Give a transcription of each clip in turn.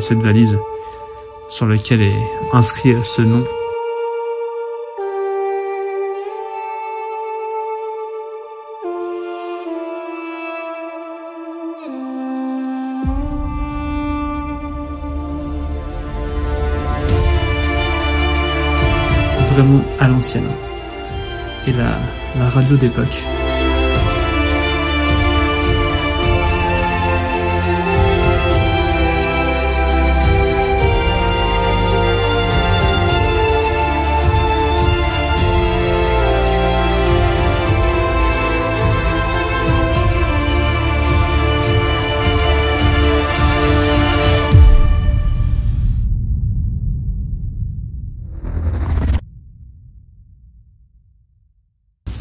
et cette valise sur laquelle est inscrit ce nom. Vraiment à l'ancienne. Et la radio d'époque.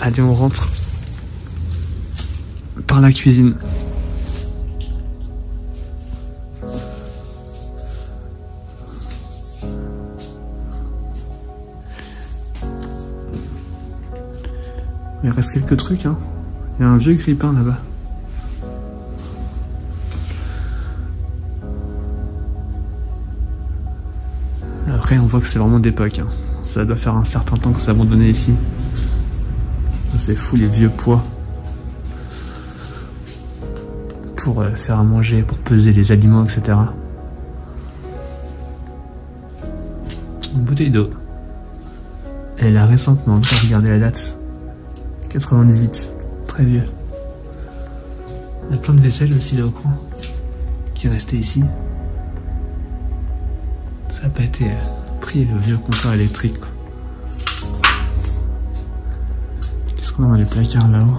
Allez, on rentre par la cuisine. Il reste quelques trucs, hein. Il y a un vieux grille-pain là-bas. Après, on voit que c'est vraiment d'époque, hein. Ça doit faire un certain temps que c'est abandonné ici. C'est fou les vieux poids pour faire à manger, pour peser les aliments, etc. Une bouteille d'eau. Elle a récemment, regardez la date. 98, très vieux. Il y a plein de vaisselle aussi là au coin qui est resté ici. Ça n'a pas été pris, le vieux compteur électrique, quoi. Qu'est-ce qu'on a dans les placards là-haut?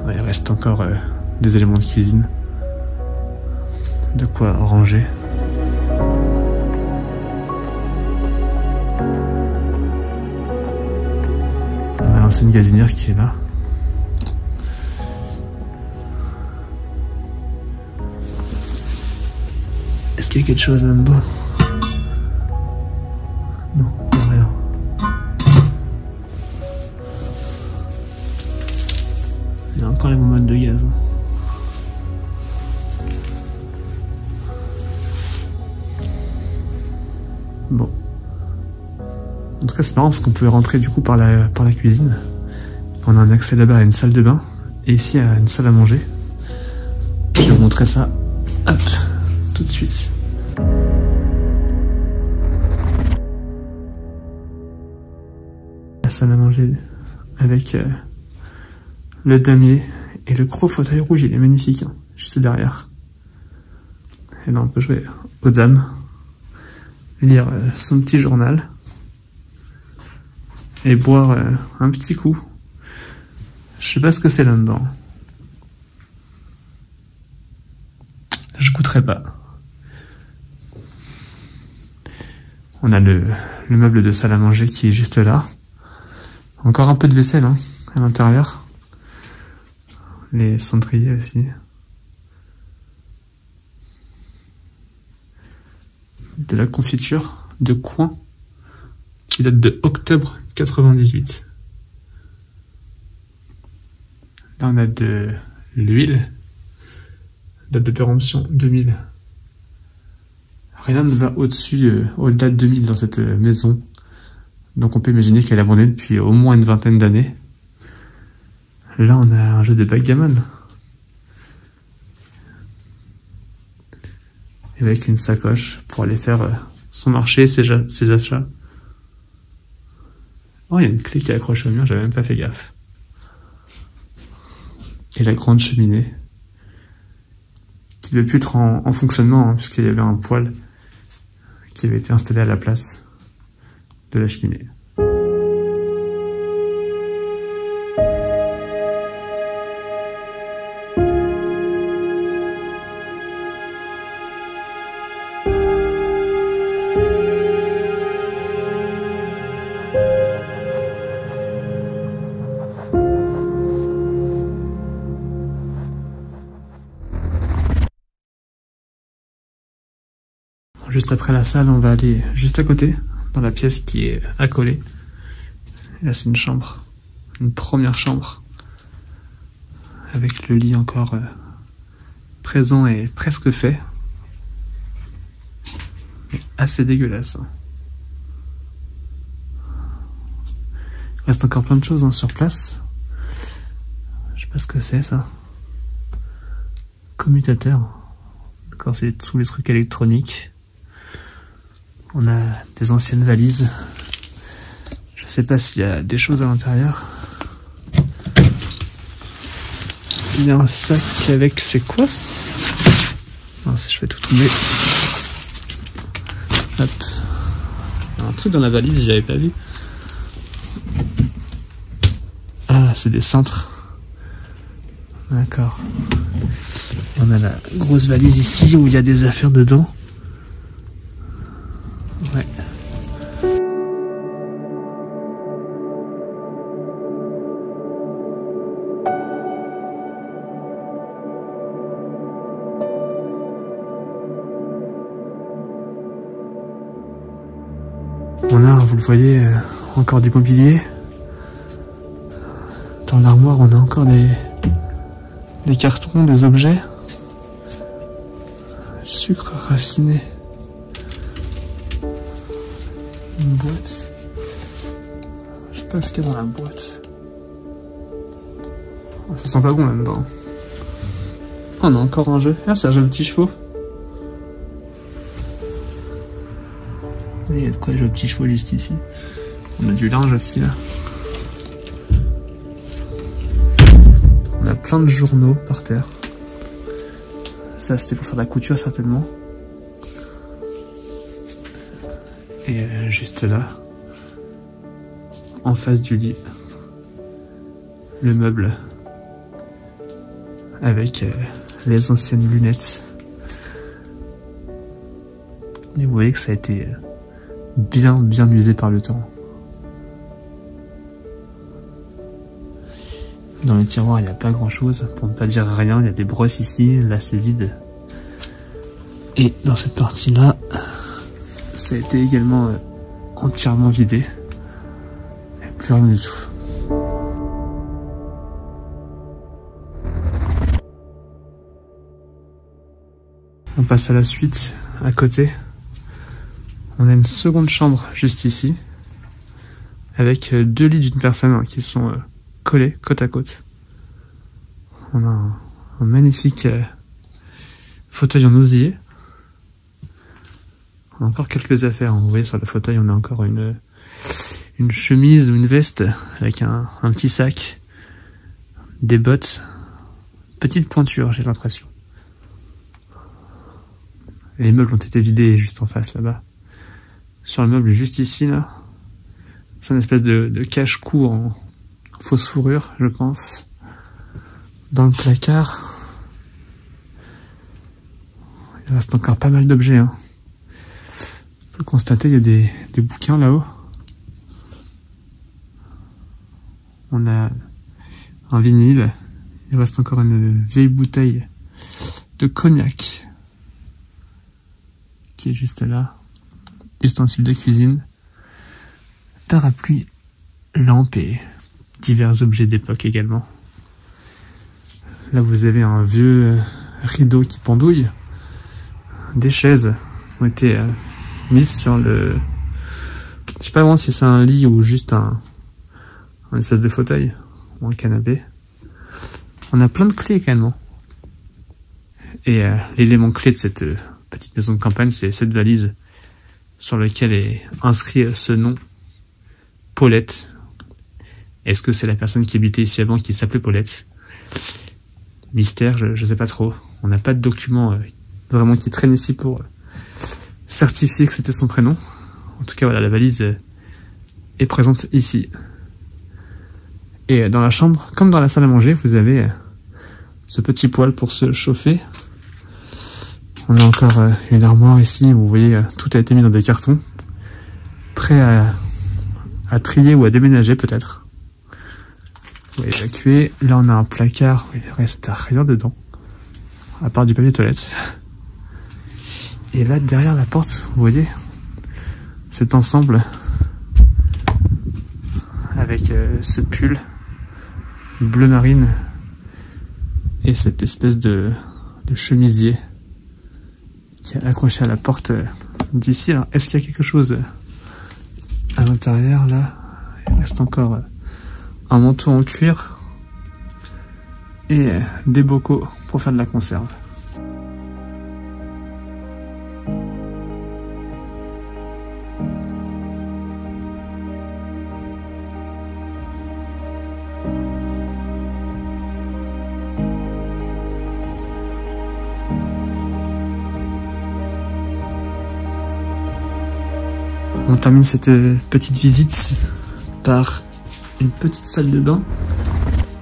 Ouais, il reste encore des éléments de cuisine. De quoi ranger. On a l'ancienne gazinière qui est là. Est-ce qu'il y a quelque chose là-dedans? Non, il n'y a rien. Il y a encore les bonbonnes de gaz. Bon. En tout cas, c'est marrant parce qu'on pouvait rentrer du coup par la cuisine. On a un accès là-bas à une salle de bain. Et ici à une salle à manger. Je vais vous montrer ça. Hop, tout de suite. La salle à manger avec le damier et le gros fauteuil rouge, il est magnifique, hein, juste derrière. Et là on peut jouer aux dames, lire son petit journal et boire un petit coup. Je sais pas ce que c'est là-dedans. Je goûterai pas. On a le meuble de salle à manger qui est juste là. Encore un peu de vaisselle, hein, à l'intérieur. Les cendriers aussi. De la confiture de coin qui date de octobre 98. Là on a de l'huile. Date de péremption 2000. Rien ne va au-dessus, au-delà de 2000 dans cette maison. Donc on peut imaginer qu'elle est abandonnée depuis au moins une vingtaine d'années. Là on a un jeu de backgammon. Avec une sacoche pour aller faire son marché, ses achats. Oh, il y a une clé qui accroche au mur, j'avais même pas fait gaffe. Et la grande cheminée. Qui devait plus être en fonctionnement, hein, puisqu'il y avait un poêle qui avait été installé à la place de la cheminée. Juste après la salle, on va aller juste à côté, dans la pièce qui est accolée. Et là, c'est une chambre, une première chambre, avec le lit encore présent et presque fait. assez dégueulasse. Il reste encore plein de choses sur place. Je sais pas ce que c'est ça. Commutateur. D'accord, c'est tous les trucs électroniques. On a des anciennes valises. Je sais pas s'il y a des choses à l'intérieur. Il y a un sac avec... C'est quoi ça? Non, si je fais tout tomber. Hop. Il y a un truc dans la valise, j'avais pas vu. Ah, c'est des cintres. D'accord. Et on a la grosse valise ici où il y a des affaires dedans. Ouais. On a, vous le voyez, encore du mobilier. Dans l'armoire, on a encore des cartons, des objets. Sucre raffiné. Une boîte. Je sais pas ce qu'il y a dans la boîte. Oh, ça sent pas bon là-dedans. Oh, on a encore un jeu. Ah, c'est un jeu de petits chevaux. Il y a de quoi jouer aux petits chevaux juste ici. On a du linge aussi là. On a plein de journaux par terre. Ça c'était pour faire de la couture certainement. Et juste là, en face du lit, le meuble avec les anciennes lunettes. Et vous voyez que ça a été bien usé par le temps. Dans les tiroirs, il n'y a pas grand chose, pour ne pas dire rien. Il y a des brosses ici, là c'est vide. Et dans cette partie-là, ça a été également entièrement vidé. Il n'y a plus rien du tout. On passe à la suite, à côté. On a une seconde chambre juste ici, avec 2 lits d'une personne qui sont collés côte à côte. On a un magnifique fauteuil en osier. On a encore quelques affaires. Vous voyez sur le fauteuil, on a encore une chemise ou une veste avec un petit sac, des bottes, petite pointure, j'ai l'impression. Les meubles ont été vidés juste en face là-bas. Sur le meuble juste ici là, c'est une espèce de cache-cou en fausse fourrure, je pense. Dans le placard, il reste encore pas mal d'objets. On peut constater, il y a des bouquins là-haut. On a un vinyle. Il reste encore une vieille bouteille de cognac qui est juste là. Ustensiles de cuisine, parapluie, lampe et divers objets d'époque également. Là vous avez un vieux rideau qui pendouille. Des chaises ont été mises sur le... Je sais pas vraiment si c'est un lit ou juste un espèce de fauteuil ou un canapé. On a plein de clés également. Et l'élément clé de cette petite maison de campagne, c'est cette valise sur lequel est inscrit ce nom, Paulette. Est-ce que c'est la personne qui habitait ici avant qui s'appelait Paulette? Mystère, je sais pas trop. On n'a pas de document vraiment qui traîne ici pour certifier que c'était son prénom. En tout cas, voilà, la valise est présente ici. Et dans la chambre, comme dans la salle à manger, vous avez ce petit poêle pour se chauffer. On a encore une armoire ici, où vous voyez, tout a été mis dans des cartons, prêt à trier ou à déménager peut-être. Vous voyez, évacuer. Là on a un placard où il reste rien dedans, à part du papier toilette. Et là derrière la porte, vous voyez, cet ensemble avec ce pull bleu marine et cette espèce de chemisier qui est accroché à la porte d'ici. Alors, est-ce qu'il y a quelque chose à l'intérieur, là? Il reste encore un manteau en cuir et des bocaux pour faire de la conserve. On termine cette petite visite par une petite salle de bain.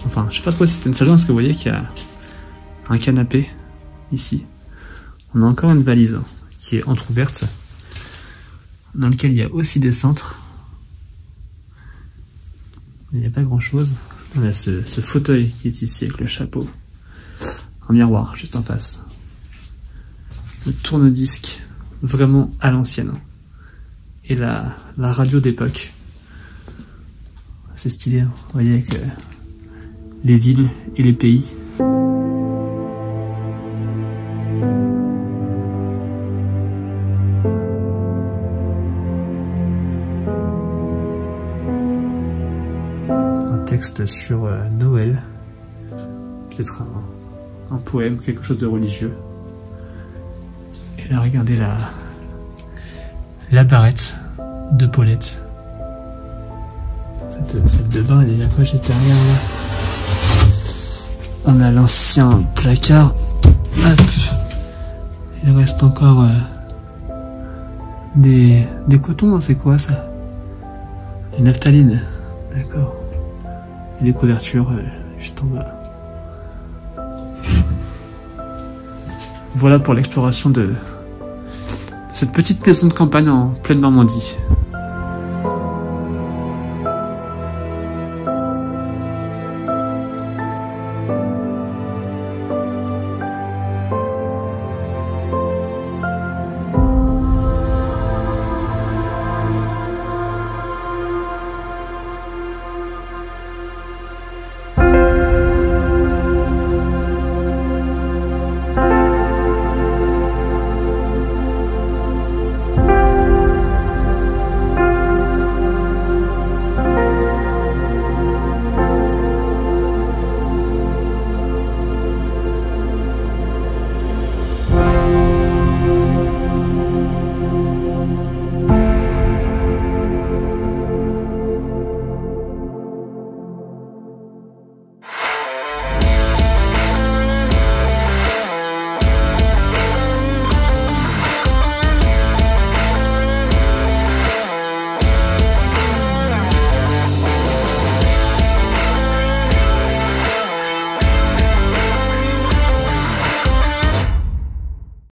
Enfin, je sais pas trop si c'était une salle de bain parce que vous voyez qu'il y a un canapé ici. On a encore une valise qui est entrouverte dans laquelle il y a aussi des cintres. Il n'y a pas grand chose. On a ce fauteuil qui est ici avec le chapeau. Un miroir juste en face. Le tourne-disque vraiment à l'ancienne. Et la radio d'époque. C'est stylé, hein. Vous voyez avec les villes et les pays. Un texte sur Noël. Peut-être un poème, quelque chose de religieux. Et là, regardez la barrette de Paulette. Cette salle de bain, il y a quoi juste derrière là? On a l'ancien placard. Hop. Il reste encore des cotons, c'est quoi ça? Des naphtalines. D'accord. Et des couvertures juste en bas. Voilà pour l'exploration de cette petite maison de campagne en pleine Normandie.